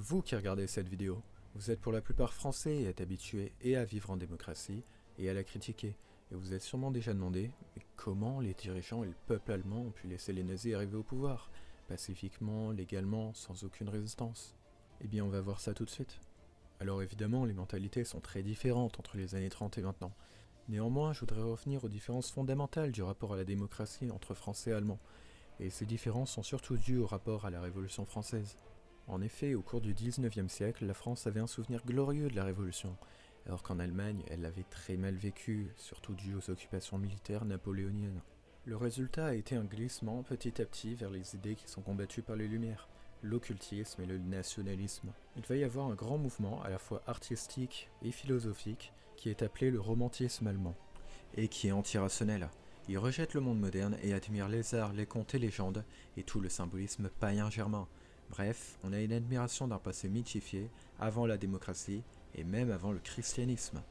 Vous qui regardez cette vidéo, vous êtes pour la plupart français et êtes habitués et à vivre en démocratie et à la critiquer. Et vous êtes sûrement déjà demandé mais comment les dirigeants et le peuple allemand ont pu laisser les nazis arriver au pouvoir, pacifiquement, légalement, sans aucune résistance. Eh bien on va voir ça tout de suite. Alors évidemment, les mentalités sont très différentes entre les années 30 et maintenant. Néanmoins, je voudrais revenir aux différences fondamentales du rapport à la démocratie entre Français et Allemands. Et ces différences sont surtout dues au rapport à la Révolution française. En effet, au cours du XIXe siècle, la France avait un souvenir glorieux de la Révolution, alors qu'en Allemagne, elle l'avait très mal vécue, surtout dû aux occupations militaires napoléoniennes. Le résultat a été un glissement petit à petit vers les idées qui sont combattues par les Lumières, l'occultisme et le nationalisme. Il va y avoir un grand mouvement à la fois artistique et philosophique qui est appelé le romantisme allemand, et qui est antirationnel. Il rejette le monde moderne et admire les arts, les contes et légendes, et tout le symbolisme païen germain. Bref, on a une admiration d'un passé mythifié, avant la démocratie, et même avant le christianisme.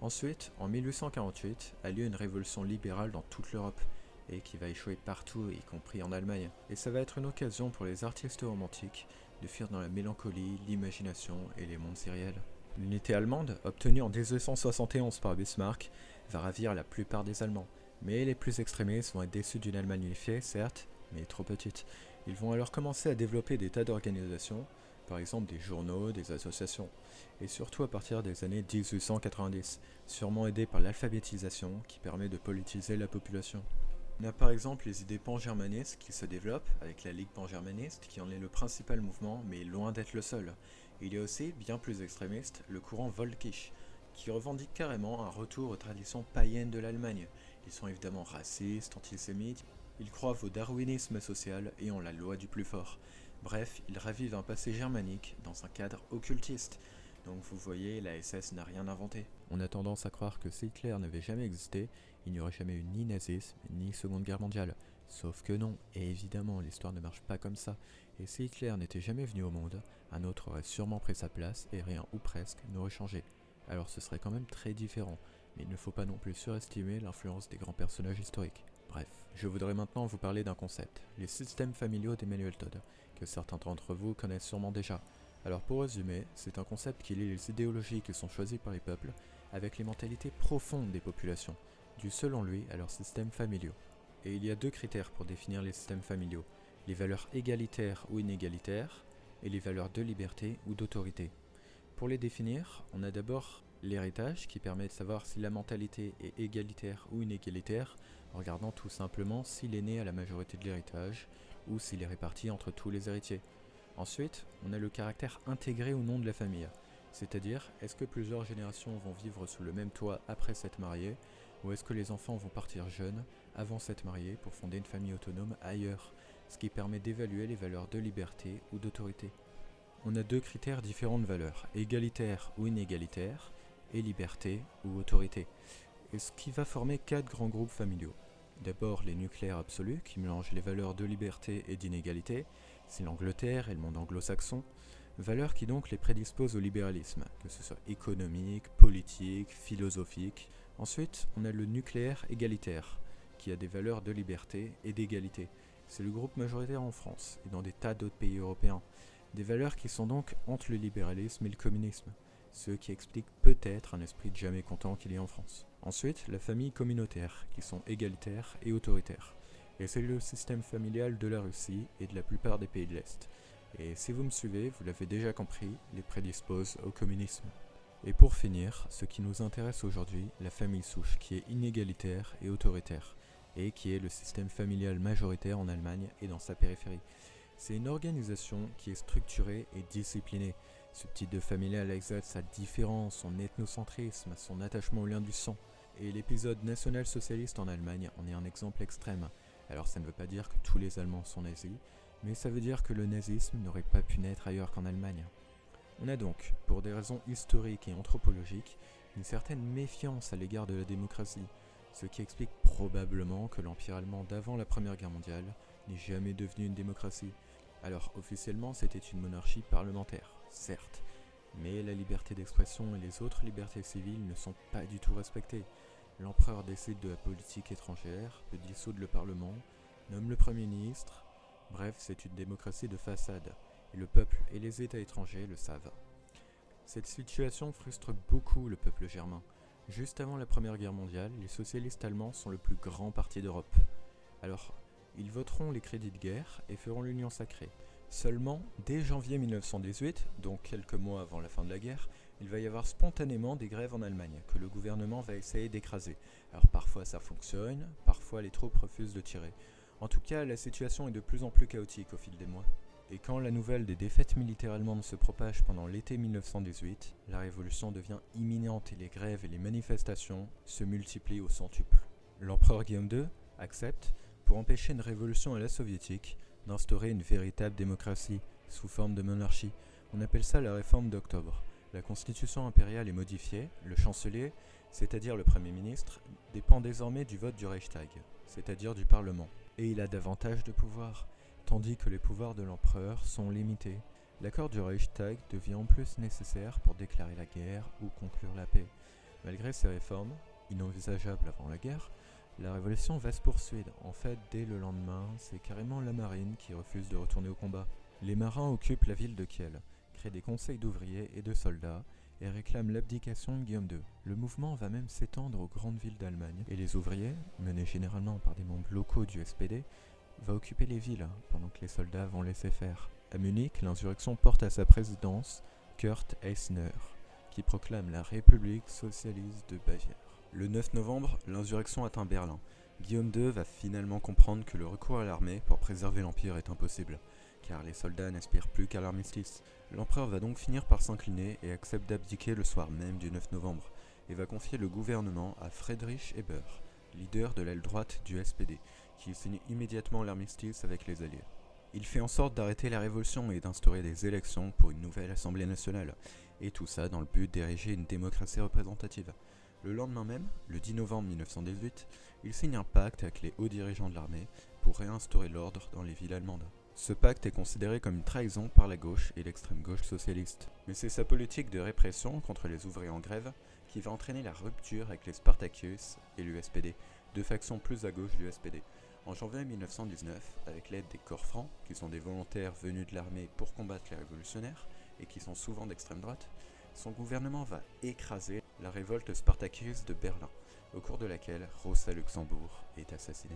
Ensuite, en 1848, a lieu une révolution libérale dans toute l'Europe, et qui va échouer partout, y compris en Allemagne. Et ça va être une occasion pour les artistes romantiques de fuir dans la mélancolie, l'imagination et les mondes irréels. L'unité allemande, obtenue en 1871 par Bismarck, va ravir la plupart des Allemands. Mais les plus extrémistes vont être déçus d'une Allemagne unifiée, certes, mais trop petite. Ils vont alors commencer à développer des tas d'organisations, par exemple des journaux, des associations, et surtout à partir des années 1890, sûrement aidés par l'alphabétisation qui permet de politiser la population. On a par exemple les idées pan-germanistes qui se développent, avec la Ligue pan-germaniste qui en est le principal mouvement, mais loin d'être le seul. Il y a aussi, bien plus extrémiste, le courant Völkisch, qui revendique carrément un retour aux traditions païennes de l'Allemagne. Ils sont évidemment racistes, antisémites, ils croient au darwinisme social et ont la loi du plus fort. Bref, ils ravivent un passé germanique dans un cadre occultiste. Donc vous voyez, la SS n'a rien inventé. On a tendance à croire que si Hitler n'avait jamais existé, il n'y aurait jamais eu ni nazisme, ni Seconde Guerre mondiale. Sauf que non, et évidemment, l'histoire ne marche pas comme ça. Et si Hitler n'était jamais venu au monde, un autre aurait sûrement pris sa place et rien ou presque n'aurait changé. Alors ce serait quand même très différent, mais il ne faut pas non plus surestimer l'influence des grands personnages historiques. Bref, je voudrais maintenant vous parler d'un concept, les systèmes familiaux d'Emmanuel Todd, que certains d'entre vous connaissent sûrement déjà. Alors pour résumer, c'est un concept qui lie les idéologies qui sont choisies par les peuples avec les mentalités profondes des populations, dû selon lui à leurs systèmes familiaux. Et il y a deux critères pour définir les systèmes familiaux, les valeurs égalitaires ou inégalitaires, et les valeurs de liberté ou d'autorité. Pour les définir, on a d'abord l'héritage qui permet de savoir si la mentalité est égalitaire ou inégalitaire, en regardant tout simplement s'il est né à la majorité de l'héritage ou s'il est réparti entre tous les héritiers. Ensuite, on a le caractère intégré ou non de la famille, c'est-à-dire est-ce que plusieurs générations vont vivre sous le même toit après s'être mariés, ou est-ce que les enfants vont partir jeunes avant s'être mariés pour fonder une famille autonome ailleurs, ce qui permet d'évaluer les valeurs de liberté ou d'autorité. On a deux critères différents de valeurs, égalitaire ou inégalitaire, et liberté ou autorité, et ce qui va former quatre grands groupes familiaux. D'abord les nucléaires absolus qui mélangent les valeurs de liberté et d'inégalité, c'est l'Angleterre et le monde anglo-saxon, valeurs qui donc les prédisposent au libéralisme, que ce soit économique, politique, philosophique. Ensuite, on a le nucléaire égalitaire, qui a des valeurs de liberté et d'égalité. C'est le groupe majoritaire en France et dans des tas d'autres pays européens. Des valeurs qui sont donc entre le libéralisme et le communisme, ce qui explique peut-être un esprit de jamais content qu'il y a en France. Ensuite, la famille communautaire, qui sont égalitaires et autoritaires. Et c'est le système familial de la Russie et de la plupart des pays de l'Est. Et si vous me suivez, vous l'avez déjà compris, les prédispose au communisme. Et pour finir, ce qui nous intéresse aujourd'hui, la famille souche, qui est inégalitaire et autoritaire, et qui est le système familial majoritaire en Allemagne et dans sa périphérie. C'est une organisation qui est structurée et disciplinée. Ce type de familial exalte sa différence, son ethnocentrisme, son attachement au lien du sang. Et l'épisode national-socialiste en Allemagne en est un exemple extrême. Alors ça ne veut pas dire que tous les Allemands sont nazis, mais ça veut dire que le nazisme n'aurait pas pu naître ailleurs qu'en Allemagne. On a donc, pour des raisons historiques et anthropologiques, une certaine méfiance à l'égard de la démocratie, ce qui explique probablement que l'Empire allemand d'avant la Première Guerre mondiale n'est jamais devenu une démocratie. Alors officiellement c'était une monarchie parlementaire, certes, mais la liberté d'expression et les autres libertés civiles ne sont pas du tout respectées. L'empereur décide de la politique étrangère, peut dissoudre le Parlement, nomme le Premier ministre, bref c'est une démocratie de façade. et le peuple et les États étrangers le savent. Cette situation frustre beaucoup le peuple germain. Juste avant la Première Guerre mondiale, les socialistes allemands sont le plus grand parti d'Europe. Alors, ils voteront les crédits de guerre et feront l'Union sacrée. Seulement, dès janvier 1918, donc quelques mois avant la fin de la guerre, il va y avoir spontanément des grèves en Allemagne que le gouvernement va essayer d'écraser. Alors parfois ça fonctionne, parfois les troupes refusent de tirer. En tout cas, la situation est de plus en plus chaotique au fil des mois. Et quand la nouvelle des défaites militaires allemandes se propage pendant l'été 1918, la révolution devient imminente et les grèves et les manifestations se multiplient au centuple. L'empereur Guillaume II accepte, pour empêcher une révolution à la soviétique, d'instaurer une véritable démocratie sous forme de monarchie. On appelle ça la réforme d'octobre. La constitution impériale est modifiée, le chancelier, c'est-à-dire le Premier ministre, dépend désormais du vote du Reichstag, c'est-à-dire du Parlement. Et il a davantage de pouvoirs, tandis que les pouvoirs de l'empereur sont limités. L'accord du Reichstag devient en plus nécessaire pour déclarer la guerre ou conclure la paix. Malgré ces réformes, inenvisageables avant la guerre, la révolution va se poursuivre. En fait, dès le lendemain, c'est carrément la marine qui refuse de retourner au combat. Les marins occupent la ville de Kiel, créent des conseils d'ouvriers et de soldats et réclament l'abdication de Guillaume II. Le mouvement va même s'étendre aux grandes villes d'Allemagne et les ouvriers, menés généralement par des membres locaux du SPD, va occuper les villes pendant que les soldats vont laisser faire. À Munich, l'insurrection porte à sa présidence Kurt Eisner, qui proclame la République socialiste de Bavière. Le 9 novembre, l'insurrection atteint Berlin. Guillaume II va finalement comprendre que le recours à l'armée pour préserver l'Empire est impossible, car les soldats n'aspirent plus qu'à l'armistice. L'empereur va donc finir par s'incliner et accepte d'abdiquer le soir même du 9 novembre, et va confier le gouvernement à Friedrich Eber, leader de l'aile droite du SPD, qui signe immédiatement l'armistice avec les Alliés. Il fait en sorte d'arrêter la révolution et d'instaurer des élections pour une nouvelle Assemblée nationale, et tout ça dans le but d'ériger une démocratie représentative. Le lendemain même, le 10 novembre 1918, il signe un pacte avec les hauts dirigeants de l'armée pour réinstaurer l'ordre dans les villes allemandes. Ce pacte est considéré comme une trahison par la gauche et l'extrême gauche socialiste. Mais c'est sa politique de répression contre les ouvriers en grève qui va entraîner la rupture avec les Spartacus et l'USPD, deux factions plus à gauche du SPD. En janvier 1919, avec l'aide des corps francs, qui sont des volontaires venus de l'armée pour combattre les révolutionnaires et qui sont souvent d'extrême droite, son gouvernement va écraser la révolte Spartacus de Berlin, au cours de laquelle Rosa Luxembourg est assassiné.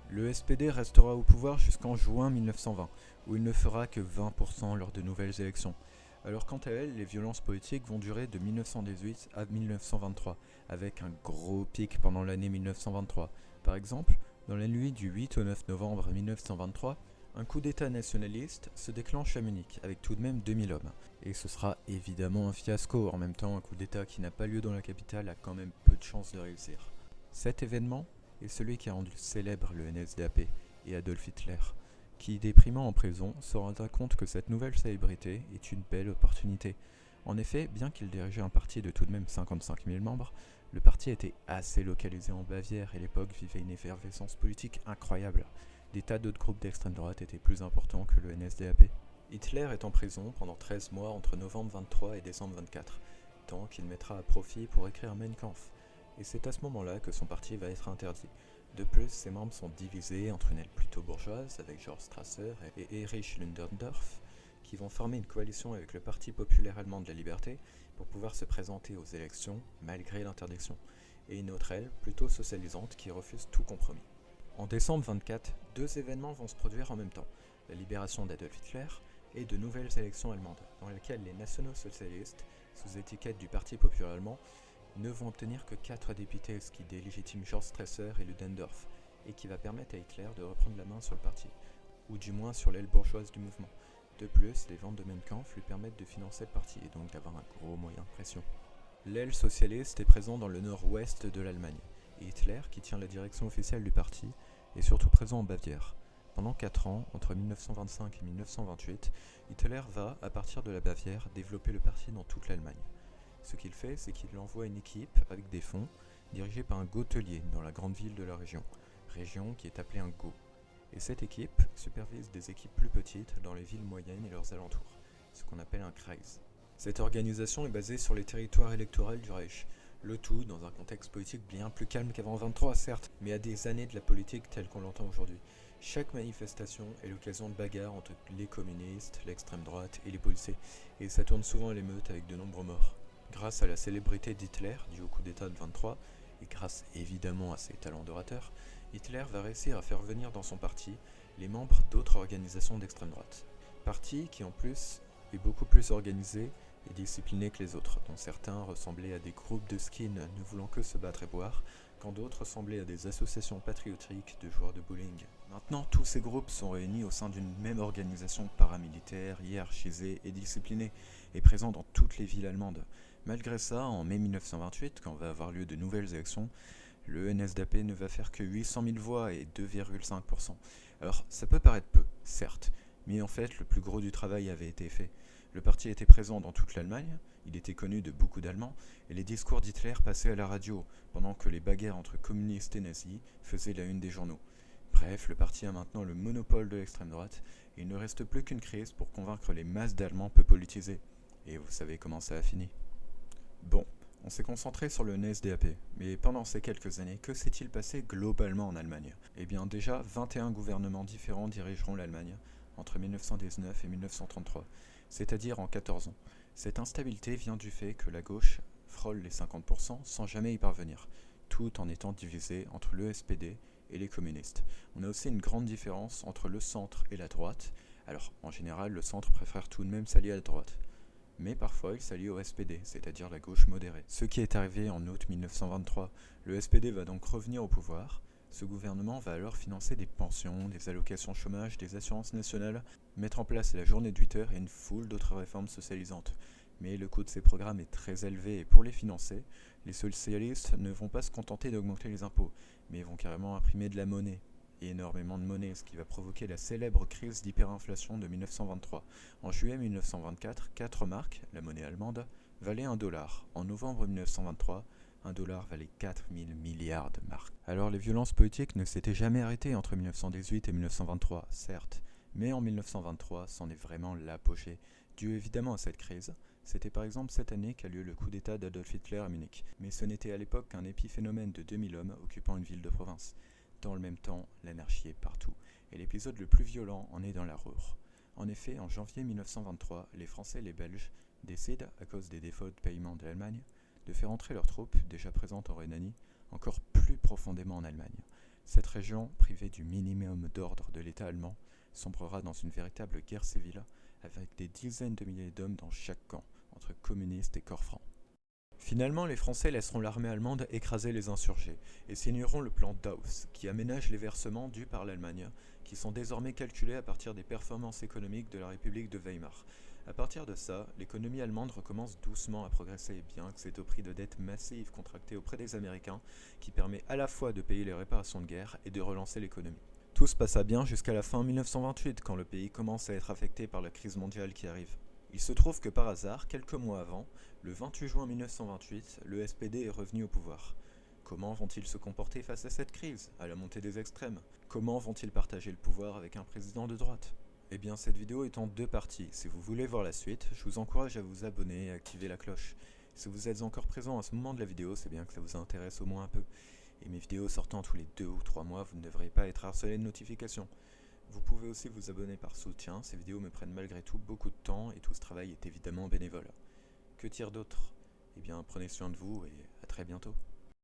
Le SPD restera au pouvoir jusqu'en juin 1920, où il ne fera que 20% lors de nouvelles élections. Alors quant à elle, les violences politiques vont durer de 1918 à 1923, avec un gros pic pendant l'année 1923. Par exemple, dans la nuit du 8 au 9 novembre 1923, un coup d'état nationaliste se déclenche à Munich, avec tout de même 2000 hommes. Et ce sera évidemment un fiasco, en même temps un coup d'état qui n'a pas lieu dans la capitale a quand même peu de chances de réussir. Cet événement est celui qui a rendu célèbre le NSDAP et Adolf Hitler, qui, déprimant en prison, se rendra compte que cette nouvelle célébrité est une belle opportunité. En effet, bien qu'il dirigeait un parti de tout de même 55 000 membres, le parti était assez localisé en Bavière et l'époque vivait une effervescence politique incroyable. Des tas d'autres groupes d'extrême droite étaient plus importants que le NSDAP. Hitler est en prison pendant 13 mois entre novembre 23 et décembre 24, temps qu'il mettra à profit pour écrire Mein Kampf. Et c'est à ce moment-là que son parti va être interdit. De plus, ses membres sont divisés entre une aile plutôt bourgeoise avec Georg Strasser et Erich Ludendorff, qui vont former une coalition avec le Parti populaire allemand de la liberté pour pouvoir se présenter aux élections malgré l'interdiction, et une autre aile plutôt socialisante qui refuse tout compromis. En décembre 24, deux événements vont se produire en même temps, la libération d'Adolf Hitler et de nouvelles élections allemandes, dans lesquelles les nationaux-socialistes, sous étiquette du Parti populaire allemand, ne vont obtenir que 4 députés, ce qui délégitime Georg Strasser et Ludendorff, et qui va permettre à Hitler de reprendre la main sur le parti, ou du moins sur l'aile bourgeoise du mouvement. De plus, les ventes de Mein Kampf lui permettent de financer le parti et donc d'avoir un gros moyen de pression. L'aile socialiste est présente dans le nord-ouest de l'Allemagne, et Hitler, qui tient la direction officielle du parti, est surtout présent en Bavière. Pendant 4 ans, entre 1925 et 1928, Hitler va, à partir de la Bavière, développer le parti dans toute l'Allemagne. Ce qu'il fait, c'est qu'il envoie une équipe avec des fonds dirigée par un Gotelier dans la grande ville de la région qui est appelée un Go. Et cette équipe supervise des équipes plus petites dans les villes moyennes et leurs alentours, ce qu'on appelle un Kreis. Cette organisation est basée sur les territoires électoraux du Reich, le tout dans un contexte politique bien plus calme qu'avant 23 certes, mais à des années de la politique telle qu'on l'entend aujourd'hui. Chaque manifestation est l'occasion de bagarres entre les communistes, l'extrême droite et les policiers, et ça tourne souvent à l'émeute avec de nombreux morts. Grâce à la célébrité d'Hitler, due au coup d'État de 23, et grâce évidemment à ses talents d'orateur, Hitler va réussir à faire venir dans son parti les membres d'autres organisations d'extrême droite. Parti qui en plus est beaucoup plus organisé et discipliné que les autres, dont certains ressemblaient à des groupes de skins ne voulant que se battre et boire, quand d'autres ressemblaient à des associations patriotiques de joueurs de bowling. Maintenant, tous ces groupes sont réunis au sein d'une même organisation paramilitaire, hiérarchisée et disciplinée, et présente dans toutes les villes allemandes. Malgré ça, en mai 1928, quand va avoir lieu de nouvelles élections, le NSDAP ne va faire que 800 000 voix et 2,5%. Alors, ça peut paraître peu, certes, mais en fait, le plus gros du travail avait été fait. Le parti était présent dans toute l'Allemagne, il était connu de beaucoup d'Allemands, et les discours d'Hitler passaient à la radio, pendant que les bagarres entre communistes et nazis faisaient la une des journaux. Bref, le parti a maintenant le monopole de l'extrême droite, et il ne reste plus qu'une crise pour convaincre les masses d'Allemands peu politisés. Et vous savez comment ça a fini. Bon, on s'est concentré sur le NSDAP, mais pendant ces quelques années, que s'est-il passé globalement en Allemagne? Eh bien déjà, 21 gouvernements différents dirigeront l'Allemagne entre 1919 et 1933, c'est-à-dire en 14 ans. Cette instabilité vient du fait que la gauche frôle les 50% sans jamais y parvenir, tout en étant divisé entre le SPD et les communistes. On a aussi une grande différence entre le centre et la droite. Alors, en général, le centre préfère tout de même s'allier à la droite. Mais parfois il s'allie au SPD, c'est-à-dire la gauche modérée. Ce qui est arrivé en août 1923, le SPD va donc revenir au pouvoir. Ce gouvernement va alors financer des pensions, des allocations chômage, des assurances nationales, mettre en place la journée de 8 heures et une foule d'autres réformes socialisantes. Mais le coût de ces programmes est très élevé et pour les financer, les socialistes ne vont pas se contenter d'augmenter les impôts, mais vont carrément imprimer de la monnaie. Et énormément de monnaie, ce qui va provoquer la célèbre crise d'hyperinflation de 1923. En juillet 1924, 4 marks, la monnaie allemande, valaient 1 dollar. En novembre 1923, 1 dollar valait 4000 milliards de marks. Alors les violences politiques ne s'étaient jamais arrêtées entre 1918 et 1923, certes, mais en 1923, c'en est vraiment l'apogée, dû évidemment à cette crise. C'était par exemple cette année qu'a lieu le coup d'État d'Adolf Hitler à Munich, mais ce n'était à l'époque qu'un épiphénomène de 2000 hommes occupant une ville de province. Dans le même temps, l'anarchie est partout, et l'épisode le plus violent en est dans la Ruhr. En effet, en janvier 1923, les Français et les Belges décident, à cause des défauts de paiement de l'Allemagne, de faire entrer leurs troupes, déjà présentes en Rhénanie, encore plus profondément en Allemagne. Cette région, privée du minimum d'ordre de l'État allemand, sombrera dans une véritable guerre civile, avec des dizaines de milliers d'hommes dans chaque camp, entre communistes et corps francs. Finalement, les Français laisseront l'armée allemande écraser les insurgés et signeront le plan Dawes, qui aménage les versements dus par l'Allemagne, qui sont désormais calculés à partir des performances économiques de la République de Weimar. À partir de ça, l'économie allemande recommence doucement à progresser, bien que c'est au prix de dettes massives contractées auprès des Américains, qui permet à la fois de payer les réparations de guerre et de relancer l'économie. Tout se passa bien jusqu'à la fin 1928, quand le pays commence à être affecté par la crise mondiale qui arrive. Il se trouve que par hasard, quelques mois avant, le 28 juin 1928, le SPD est revenu au pouvoir. Comment vont-ils se comporter face à cette crise, à la montée des extrêmes? Comment vont-ils partager le pouvoir avec un président de droite? Eh bien, cette vidéo est en 2 parties. Si vous voulez voir la suite, je vous encourage à vous abonner et à activer la cloche. Si vous êtes encore présent à ce moment de la vidéo, c'est bien que ça vous intéresse au moins un peu. Et mes vidéos sortant tous les 2 ou 3 mois, vous ne devriez pas être harcelé de notifications. Vous pouvez aussi vous abonner par soutien, ces vidéos me prennent malgré tout beaucoup de temps et tout ce travail est évidemment bénévole. Que dire d'autre? Eh bien, prenez soin de vous et à très bientôt.